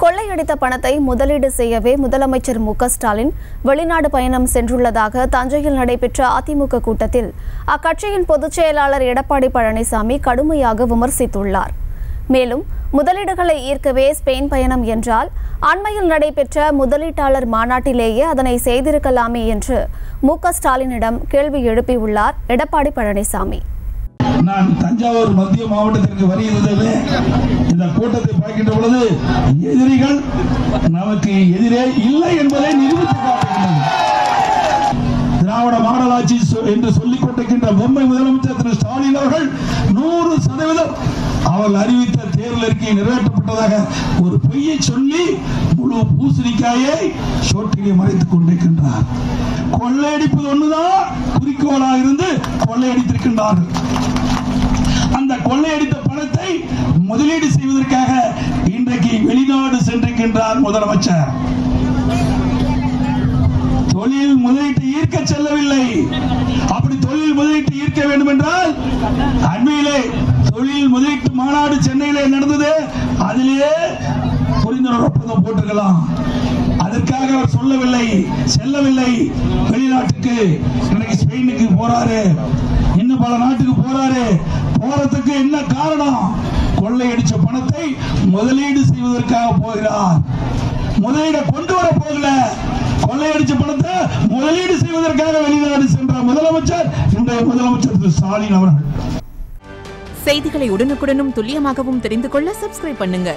கொள்ளையடித்த பணத்தை முதலீடு செய்யவே முதலமைச்சர் மு க ஸ்டாலின் வெளிநாடு பயணம் சென்றுள்ளதாக தஞ்சையில் நடைபெற்ற அதிமுக கூட்டத்தில் அக்கட்சியின் பொதுச் செயலாளர் எடப்பாடி பழனிசாமி கடுமையாக விமர்சித்துள்ளார். மேலும் முதலீடுகளை ஈர்க்கவே ஸ்பெயின் பயணம் என்றால் அண்மையில் நடைபெற்ற முதலீட்டாளர் மாநாட்டிலேயே அதனை செய்திருக்கலாமே என்று மு க ஸ்டாலினிடம் கேள்வி எழுப்பியுள்ளார் எடப்பாடி பழனிசாமி. நான் தஞ்சாவூர் மத்திய மாவட்டத்திற்கு வருகிறதே இந்த கூட்டத்தை பார்க்கின்ற பொழுது எதிரிகள் நமக்கு எதிரே இல்லை என்பதை நிரூபித்து காட்டுகின்றனர். திராவிட மாடல் ஆட்சி என்று சொல்லிக் கொண்டிருக்கின்ற பொம்மை முதலமைச்சர் திரு ஸ்டாலின் அவர்கள் 100% அவர்கள் அறிவித்த தேர்தல் அறிக்கை நிறைவேற்றப்பட்டதாக ஒரு பொய்யை சொல்லி முழு பூசணிக்காயை சோற்றிலே மறைத்துக் கொண்டிருக்கின்றார். கொள்ளையடிப்பது ஒன்றுதான் குறிக்கோளாக இருந்து கொள்ளையடித்திருக்கின்றார்கள். அந்த கொள்ளையடித்த பணத்தை முதலீடு செய்வதற்காக இன்றைக்கு வெளிநாடு சென்றிருக்கின்றார் முதலமைச்சர். தொழில் முதலீட்டை ஈர்க்க செல்லவில்லை. அப்படி தொழில் முதலீட்டை ஈர்க்க வேண்டும் என்றால் அண்மையிலே தொழில் முதலீட்டு மாநாடு சென்னையிலே நடந்தது. அதிலே புரிந்துணர்வு ஒப்பந்தம் போட்டிருக்கலாம். அதற்காக அவர் சொல்லவில்லை, செல்லவில்லை. வெளிநாட்டுக்கு இன்னைக்கு ஸ்பெயினுக்கு போறாரு, இன்னும் பல நாட்டுக்கு போறாரு. போறதுக்கு என்ன காரணம்? கொள்ளையடிச்ச பணத்தை முதலீடு செய்வதற்காக போகிறார். முதலீட கொண்டு வர போகல, கொள்ளையடிச்ச பணத்தை முதலீடு செய்வதற்காக வெளிநாடு சென்ற முதலமைச்சர் இன்றைய முதலமைச்சர் திரு ஸ்டாலின் அவர்கள். செய்திகளை உடனுக்குடனும் துல்லியமாகவும் தெரிந்து கொள்ள சப்ஸ்கிரைப் பண்ணுங்க.